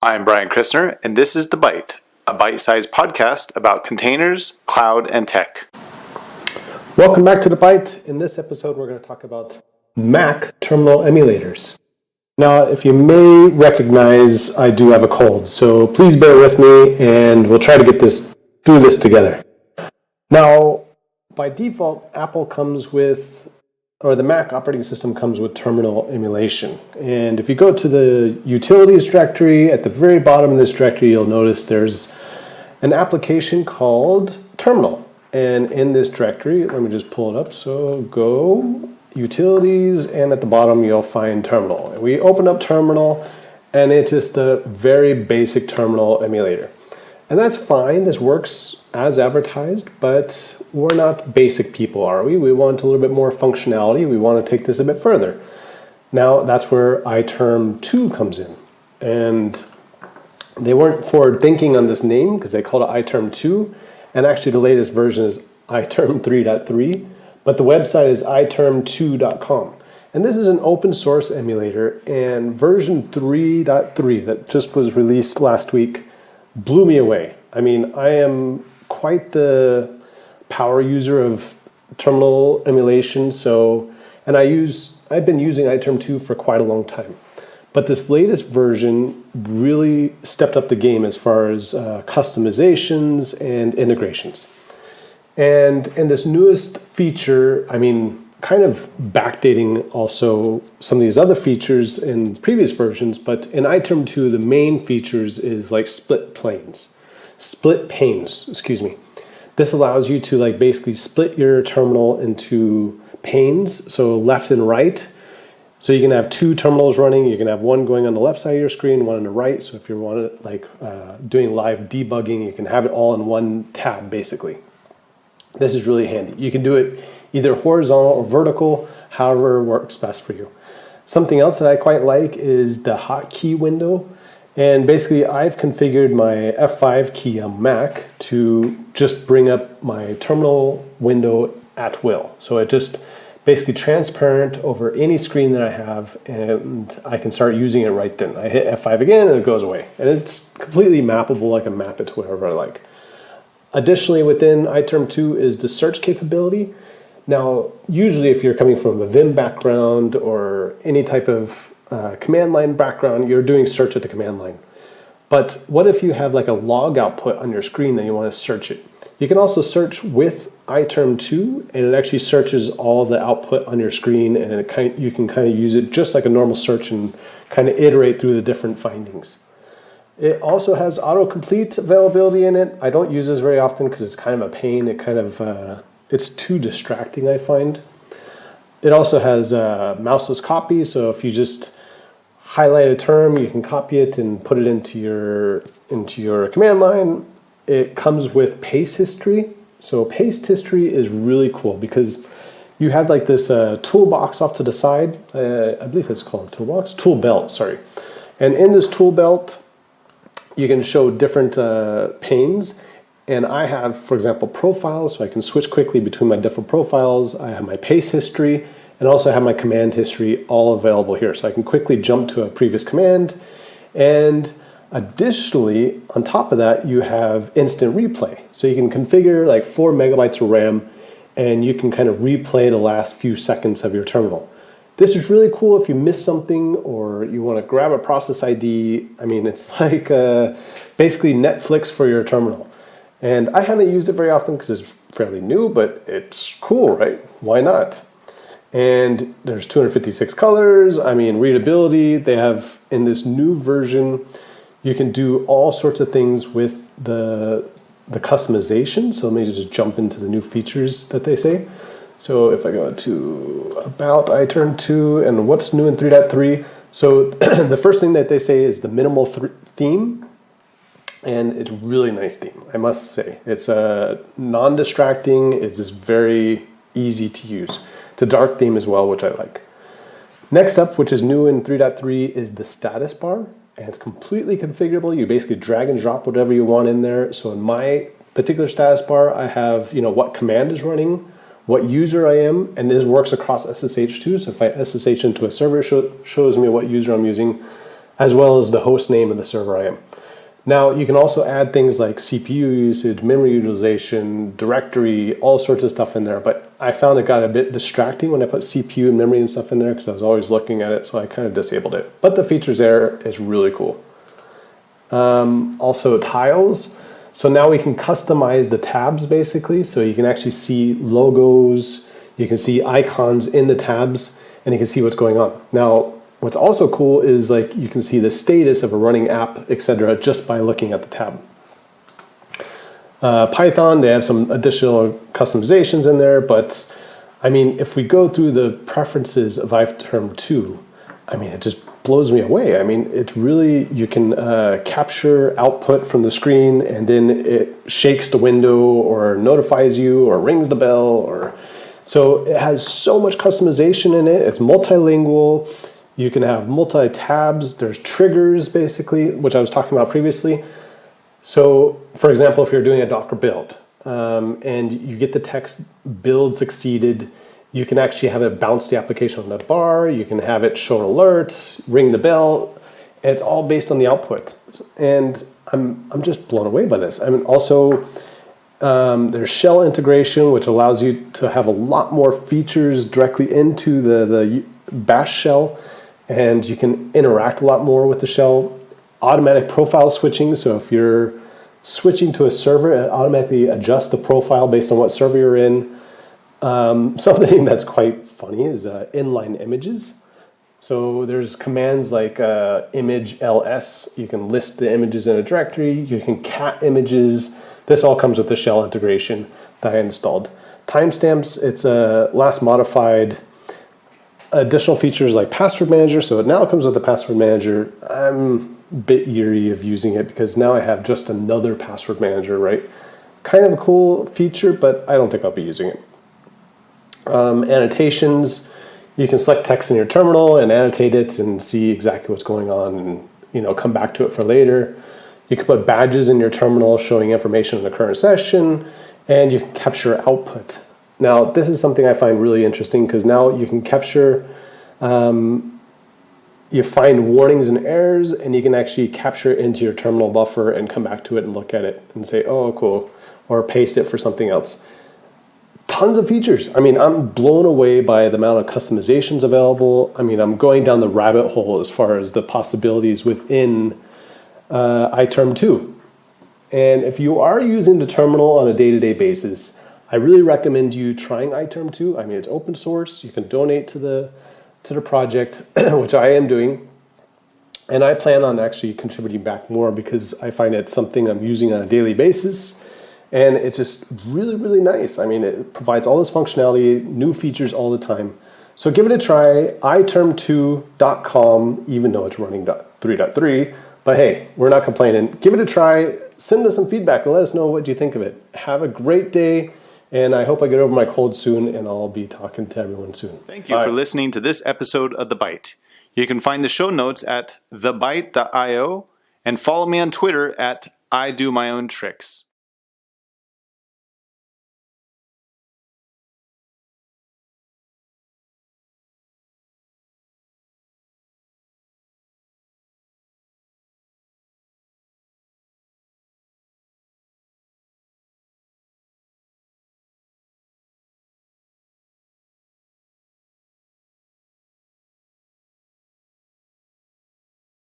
I'm Brian Christner, and this is The Byte, a bite-sized podcast about containers, cloud, and tech. Welcome back to The Byte. In this episode, we're going to talk about Mac terminal emulators. Now, if you may recognize, I do have a cold, so please bear with me, and we'll try to get through this together. Now, by default, Apple comes with, or the Mac operating system comes with terminal emulation. And if you go to the utilities directory, at the very bottom of this directory, you'll notice there's an application called Terminal. And in this directory, let me just pull it up. So go utilities, and at the bottom, you'll find Terminal. And we open up Terminal, and it's just a very basic terminal emulator. And that's fine. This works as advertised, but we're not basic people, are we? We want a little bit more functionality. We want to take this a bit further. Now, that's where iTerm2 comes in. And they weren't forward thinking on this name because they called it iTerm2. And actually, the latest version is iTerm3.3. But the website is iTerm2.com. And this is an open source emulator. And version 3.3 that just was released last week blew me away. I mean, I am quite the power user of terminal emulation, and I've been using iTerm2 for quite a long time. But this latest version really stepped up the game as far as customizations and integrations. And in this newest feature, I mean, kind of backdating also some of these other features in previous versions, but in iTerm2, the main features is like split panes. This allows you to basically split your terminal into panes, so left and right. So you can have two terminals running. You can have one going on the left side of your screen, one on the right. So if you want doing live debugging, you can have it all in one tab, basically. This is really handy. You can do it either horizontal or vertical, however works best for you. Something else that I quite like is the Hotkey Window. And basically, I've configured my F5 key on Mac to just bring up my terminal window at will. So it just basically transparent over any screen that I have, and I can start using it right then. I hit F5 again, and it goes away. And it's completely mappable. I can map it to wherever I like. Additionally, within iTerm2 is the search capability. Now, usually if you're coming from a Vim background or any type of command line background, you're doing search at the command line. But what if you have a log output on your screen and you want to search it? You can also search with iTerm2, and it actually searches all the output on your screen, and you can kind of use it just like a normal search and kind of iterate through the different findings. It also has autocomplete availability in it. I don't use this very often because it's kind of a pain. It's too distracting, I find. It also has mouseless copy, so if you just highlight a term, you can copy it and put it into your command line. It comes with paste history. So paste history is really cool because you have this toolbox off to the side. I believe it's called toolbox? Tool belt, sorry. And in this tool belt, you can show different panes. And I have, for example, profiles, so I can switch quickly between my different profiles. I have my paste history, and also have my command history all available here. So I can quickly jump to a previous command. And additionally, on top of that, you have instant replay. So you can configure 4 megabytes of RAM, and you can kind of replay the last few seconds of your terminal. This is really cool if you miss something or you want to grab a process ID. I mean, it's like basically Netflix for your terminal. And I haven't used it very often because it's fairly new, but it's cool, right? Why not? And there's 256 colors. I mean, readability. They have, in this new version, you can do all sorts of things with the customization. So let me just jump into the new features that they say. So if I go to About iTerm2 and what's new in 3.3. So the first thing that they say is the Minimalist Theme. And it's a really nice theme, I must say. It's non-distracting. It's just very easy to use. It's a dark theme as well, which I like. Next up, which is new in 3.3, is the status bar. And it's completely configurable. You basically drag and drop whatever you want in there. So in my particular status bar, I have what command is running, what user I am, and this works across SSH too. So if I SSH into a server, it shows me what user I'm using. as well as the host name of the server I am. Now, you can also add things like CPU usage, memory utilization, directory, all sorts of stuff in there. But I found it got a bit distracting when I put CPU and memory and stuff in there because I was always looking at it, so I kind of disabled it. But the features there is really cool. Also tiles. So now we can customize the tabs basically. So you can actually see logos, you can see icons in the tabs, and you can see what's going on. Now, what's also cool is like you can see the status of a running app, etc., just by looking at the tab. Python, they have some additional customizations in there, but I mean, if we go through the preferences of iTerm2, I mean, it just blows me away. I mean, it's really, you can capture output from the screen and then it shakes the window or notifies you or rings the bell, or so it has so much customization in it. It's multilingual. You can have multi-tabs. There's triggers, basically, which I was talking about previously. So, for example, if you're doing a Docker build and you get the text build succeeded, you can actually have it bounce the application on the bar. You can have it show an alert, ring the bell. And it's all based on the output. And I'm just blown away by this. I mean, also, there's shell integration, which allows you to have a lot more features directly into the bash shell. And you can interact a lot more with the shell. Automatic profile switching, so if you're switching to a server, it automatically adjusts the profile based on what server you're in. Something that's quite funny is inline images. So there's commands like image ls. You can list the images in a directory. You can cat images. This all comes with the shell integration that I installed. Timestamps, it's last modified. Additional features like password manager. So it now comes with the password manager. I'm a bit eerie of using it because now I have just another password manager, right? Kind of a cool feature, but I don't think I'll be using it. Annotations. You can select text in your terminal and annotate it and see exactly what's going on and come back to it for later. You can put badges in your terminal showing information in the current session, and you can capture output. Now, this is something I find really interesting because now you can capture, you find warnings and errors, and you can actually capture it into your terminal buffer and come back to it and look at it and say, oh, cool, or paste it for something else. Tons of features. I mean, I'm blown away by the amount of customizations available. I mean, I'm going down the rabbit hole as far as the possibilities within iTerm2. And if you are using the terminal on a day-to-day basis, I really recommend you trying iTerm2. I mean, it's open source. You can donate to the project, which I am doing. And I plan on actually contributing back more because I find it's something I'm using on a daily basis. And it's just really, really nice. I mean, it provides all this functionality, new features all the time. So give it a try, iTerm2.com, even though it's running 3.3. But hey, we're not complaining. Give it a try. Send us some feedback and let us know what you think of it. Have a great day. And I hope I get over my cold soon, and I'll be talking to everyone soon. Thank you for listening to this episode of The Byte. You can find the show notes at thebyte.io and follow me on Twitter at I Do My Own Tricks.